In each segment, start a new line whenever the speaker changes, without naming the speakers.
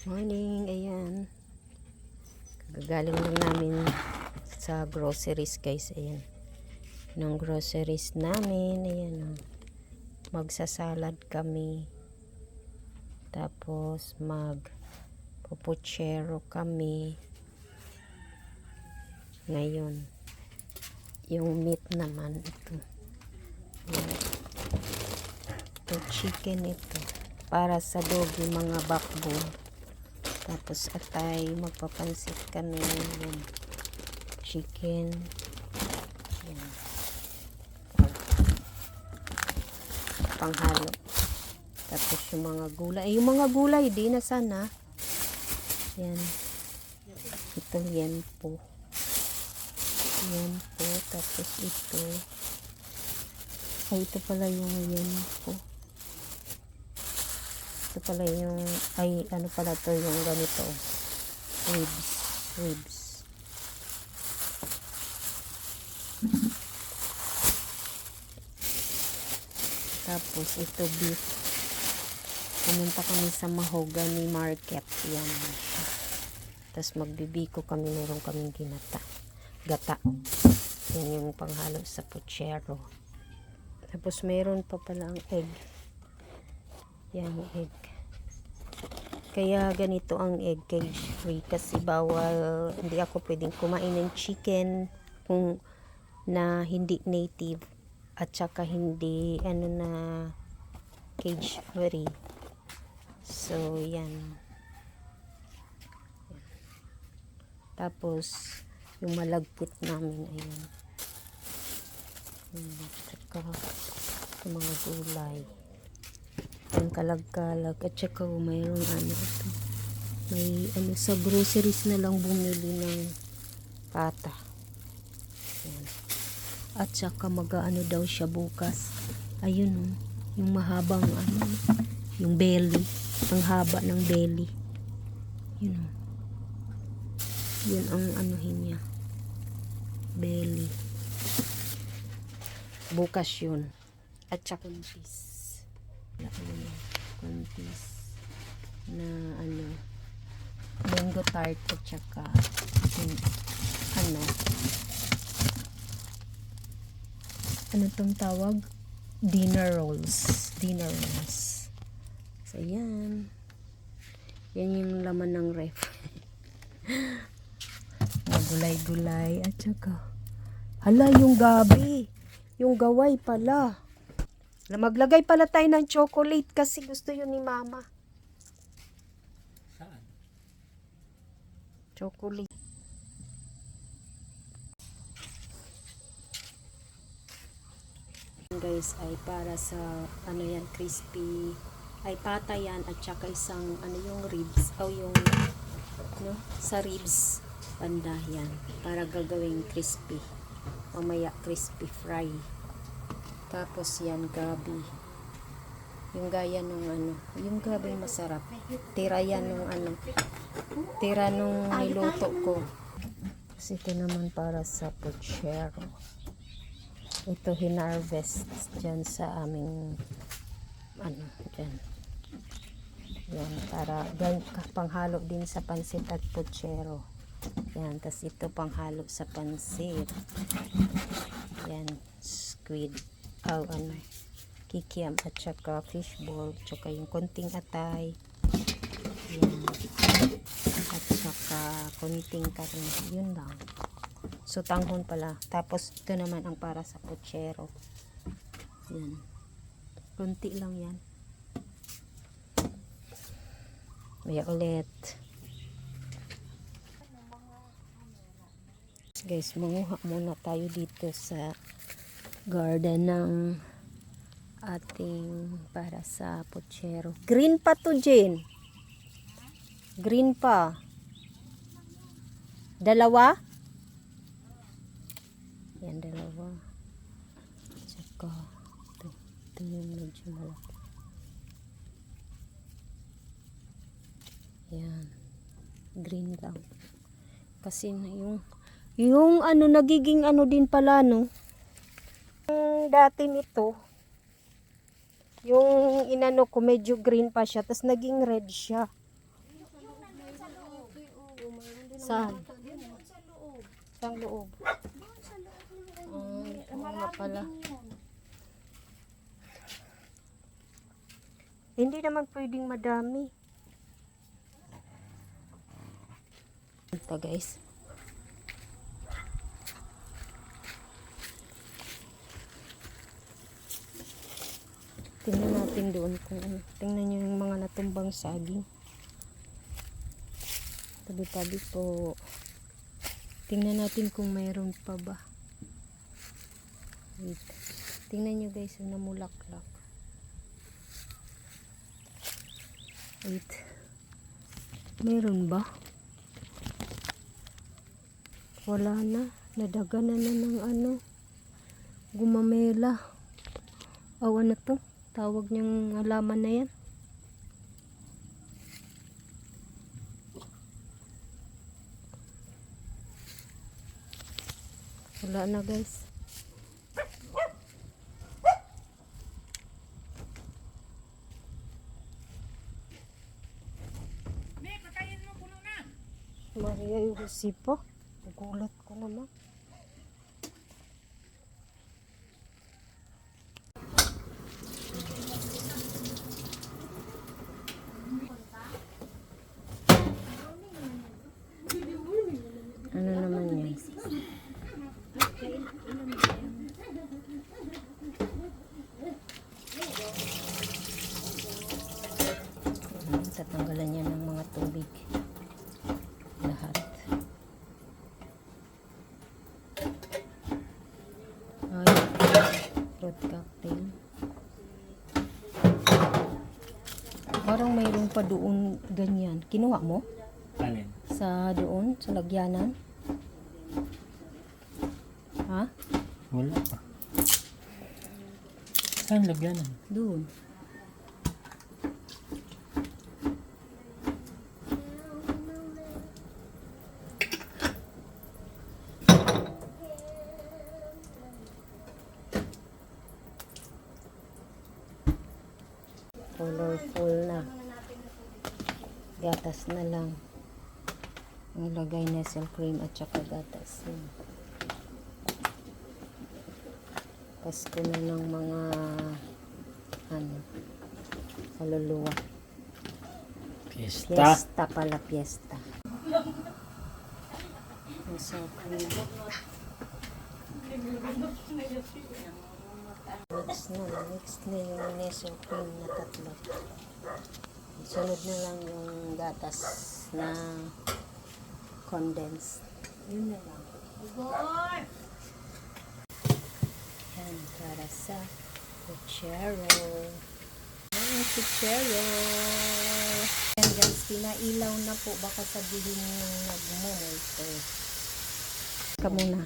Morning, ayan. Gagaling lang namin sa groceries, guys. Ayan. Ng groceries namin, ayan. Magsasalad kami. Tapos magpuputsero kami. Ngayon, yung meat naman ito. Ayan. Ito chicken ito. Para sa doggy mga backbone. Tapos atay, magpapansit kami yung chicken. Yan. Panghalo. Tapos yung mga gulay. Yung mga gulay, di na sana. Yan. Ito yempo. Yempo. Tapos ito. Ay, ito pala yung yempo. Ito pala yung, ay, ano pala to yung ganito. Ribs. Tapos, ito beef. Pumunta kami sa Mahogany Market. Yan. Tapos, magbibiko kami. Meron kaming gata. Yan yung panghalo sa puchero. Tapos, meron pa pala ang egg. Yan yung egg. Kaya ganito ang egg cage free kasi bawal, hindi ako pwedeng kumain ng chicken kung na hindi native at saka hindi na cage free. So yan. Tapos yung malagkit namin ayun. Saka yung mga gulay. Ang kalag-kalag at saka mayroong ito. May sa groceries na lang bumili ng pata. Ayan. At saka daw siya bukas. Ayun yung mahabang yung belly. Ang haba ng belly. Yun yun ang niya. Belly. Bukas yun. At saka kontis na mango tart at saka ano tong tawag? Dinner rolls. So yan yung laman ng ref. Gulay-gulay at saka hala yung gabi, yung gaway pala. Maglagay pala tayo ng chocolate kasi gusto yun ni mama.
Saan?
Chocolate. Guys, ay para sa yan, crispy. Ay pata yan at saka isang yung ribs. O yung sa ribs. Banda yan. Para gagawing crispy. Mamaya crispy fry. Tapos yan, gabi. Yung gaya nung yung gabi masarap. Tira yan nung tira nung niluto ko. Tapos ito naman para sa puchero. Ito hinarvest dyan sa aming dyan. Yan, para panghalo din sa pansit at puchero. Yan, tapos ito panghalo sa pansit. Yan, squid. Kikiam at saka fishball, saka yung konting atay. Yan. At saka konting karne. Yun lang. So, tanghon pala. Tapos, ito naman ang para sa puchero. Yan. Konti lang yan. Maya ulit. Guys, manguha muna tayo dito sa garden ng ating para sa puchero. Green pa to, Jane. Green pa. Dalawa? Yan, dalawa. Tsaka ito yung medyo malaki. Yan. Green lang. Kasi yung nagiging din pala, no? Dati nito, yung inano ko medyo green pa siya, tapos naging red siya. Saan? Saan loob? Oo nga pala. Hindi naman pwedeng madami. Ito guys. Tingnan natin doon kung ano. Tingnan nyo yung mga natumbang saging. Tabi-tabi po. Tingnan natin kung mayroon pa ba. Wait. Tingnan nyo guys, yung namulaklak. Wait. Meron ba? Wala na. Nadaganan na ng ano. Gumamela. O ano to? Tawag niyang halaman na yan. Wala na guys. Maria Josipo. Nagulat ko naman. Ano naman yan? Tatanggalan niya ng mga tubig. Lahat. Ay, fruit cocktail. Parang mayroon pa doon ganyan. Kinuha mo?
Alin?
Sa doon, sa lagyanan? Ha?
Wala pa. Saan lagyanan?
Doon. Colorful na. Gatas na lang. Nilagay nestle cream at saka gatas. Pasko na ng mga ano, kaluluwa.
Fiesta.
Fiesta pala, fiesta. Nestle cream. Mix na yung nestle cream na tatlo. Sunod na lang yung gatas na condensed. Yun na lang. Yan, para sa puchero. Yan, puchero. Yan guys, pinailaw na po. Baka sabihin yung nagmumulto. Ka muna.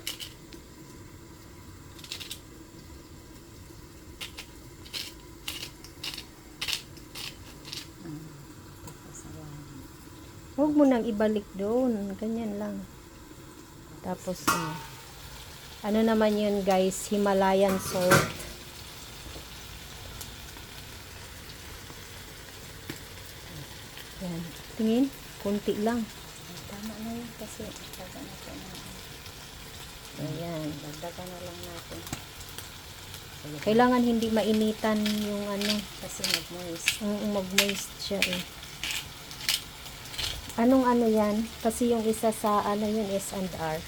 Huwag mo nang ibalik doon. Ganyan lang. Tapos, ano naman yun guys, Himalayan salt. Yan. Tingin, kunti lang. Tama na yun kasi dagdagan natin. Ayan, dagdagan na lang natin. Kailangan hindi mainitan yung ano. Kasi mag-moist. Mag-moist siya eh. Anong ano yan? Kasi yung isa sa ano yun, S&R.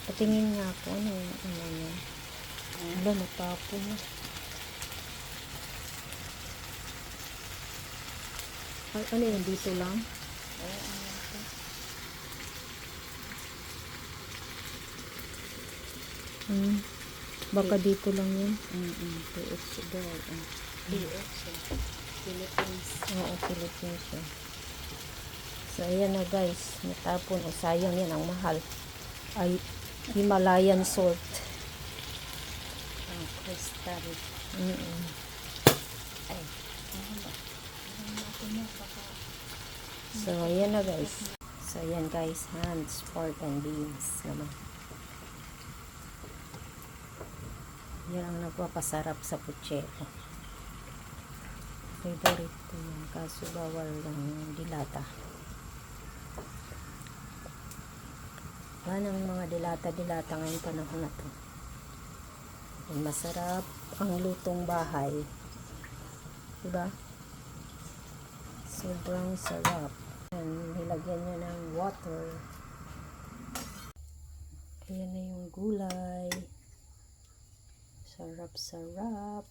Patingin nga ako. Ano yan? Wala, natapon na. Ano yun? Dito lang? Baka dito lang yun. PX girl. PX. Philippines. Oo, Philippines yun. So, ayan na guys. Natapon. O, sayang yan. Ang mahal. Ay, Himalayan salt. Crystal. Ay. So, ayan na guys. So, ayan guys. Hands, pork, and beans naman. Yan ang nagpapasarap sa puchero. Favorite ko yan. Kaso bawal lang yung dilata. Yan ang mga dilata-dilata ngayong panahon na to. Ay, masarap ang lutong bahay. Diba? Sobrang sarap. Yan, nilagyan nyo ng water. Ayan na yung gulay. Sarap-sarap.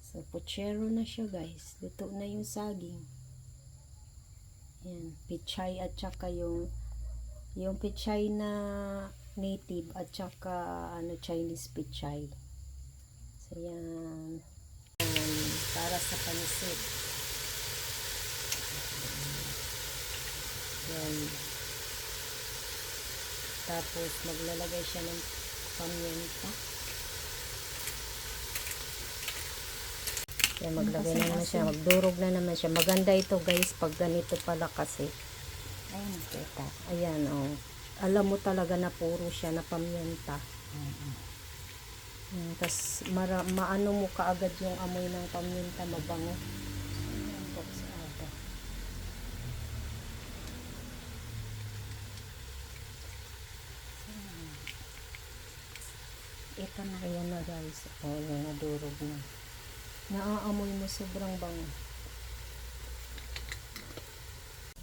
So, puchero na siya guys. Luto na yung saging. Yan, pichay at saka yung pichay na native at saka Chinese pichay. So, yan. Para sa pansit. Yan. Tapos, maglalagay siya ng pamyenta. Yan, maglagay na naman siya. Magdurog na naman siya. Maganda ito guys, pag ganito pala kasi. Ayan, kita. Ayan, oh. Alam mo talaga na puro siya na pamyenta. Tapos, maano mo kaagad yung amoy ng pamyenta, mabango. Ito na. Ayan na guys. O, yan, nadurog na. Naaamoy mo, sobrang bango.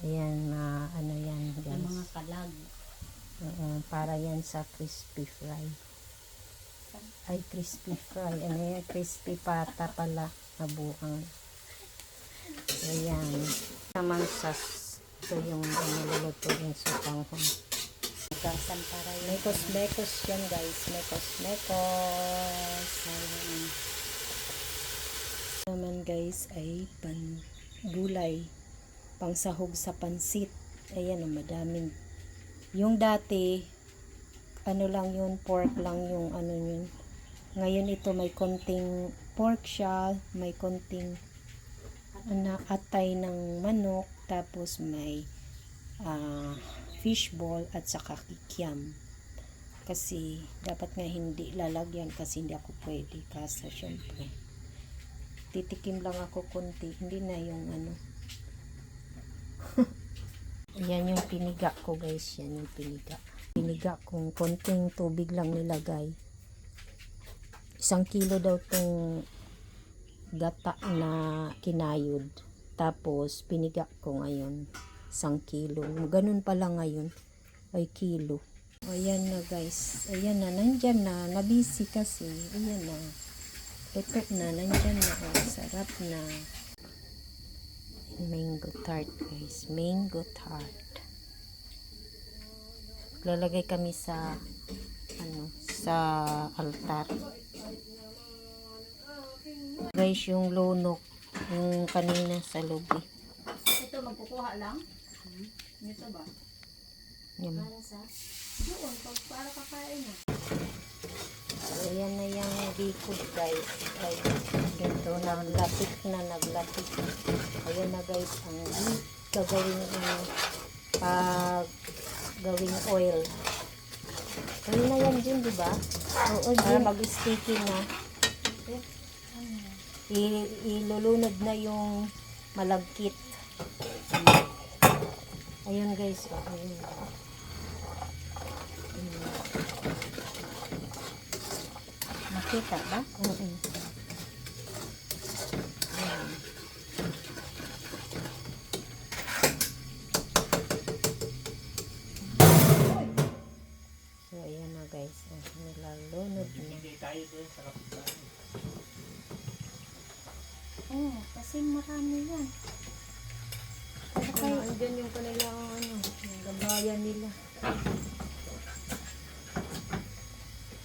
Ayan, ano yan guys.
Ng mga kalag.
Para yan sa crispy fry. Ay, crispy fry. Ano yan? Crispy pata pala. Nabuang. Ayan. Naman sa ito yung niluluto yung sa panghon.
Gasan para yun.
Mekos yan guys. Mekos. Naman guys ay gulay. Pangsahog sa pansit. Ayan, madaming. Yung dati, ano lang yun, pork lang yung ano yun. Ngayon ito may konting pork siya, may konting atay ng manok, tapos may fishball at saka kikiam. Kasi dapat nga hindi lalagyan kasi hindi ako pwede kasi syempre. Titikim lang ako konti, hindi na yung ano. Yan yung piniga ko guys, yan yung piniga. Piniga kong konting tubig lang nilagay. 1 kilo daw tong gata na kinayod. Tapos piniga ko ngayon 1 kilo. Ganun pala ngayon ay kilo. Ayan na guys. Ayan na, nandyan na. Nabisi kasi. Ayan na. Ito na, nandyan na. Oh, sarap na. Mango tart guys. Mango tart. Lalagay kami sa sa altar. Guys, yung lonok yung kanina sa lobby.
Ito, magkukuha lang? Ito ba?
Yan.
Para sa? Doon, para kakain na.
So, ayan na yung bikod guys. Ay, ito, naglapit. Ayan na guys, ang gagawin gawing oil. Ayun na yan dyan, diba? Oo, para mag-sticky na. Ilulunod na yung malagkit. Ayun guys, ayun. Nakita ba? Oo. So, ayan na guys. Nilalunod na.
Oo, kasi marami yan.
Kaya andyan yung kanilang yung gabayan nila.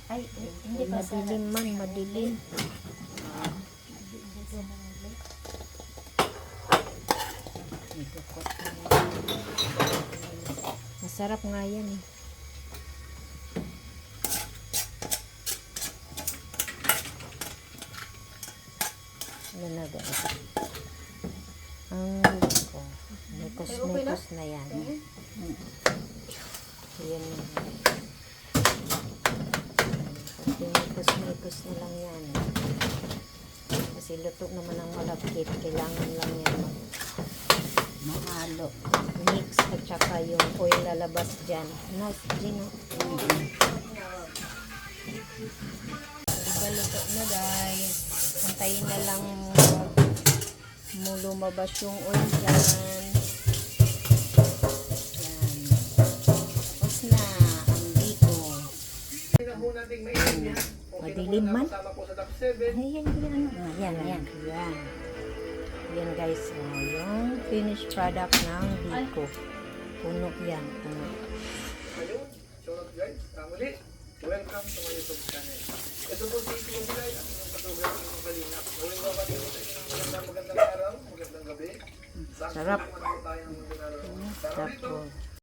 Ay, hindi pa sa...
Madilim man, madilim. Masarap nga yan eh. Ano na guys? Ang ko. Mekos na yan. Ayan na. Mikos-mikos na lang yan. Kasi luto naman ang malapit. Kailangan lang yan mahalo. Mix at saka yung oil lalabas dyan. Nice, Gino. Diba luto na guys. Antayin na lang lumabas yung oil dyan. Yan. Tapos na ang biko. Madilim man. Ayan, yan. Yan. Yan guys. Yung finished product ng biko. Puno yan. Puno.
Ayun, shoutout guys. Muli, welcome to my YouTube channel. Ito po si Tito Bilay, ang inyong katugang ng Kalingap. Gawin ba pati sa inyong magandang araw, magandang gabi.
Sarap.
Saan po naman tayo ng magandang araw? Sarap ito.
Tapos.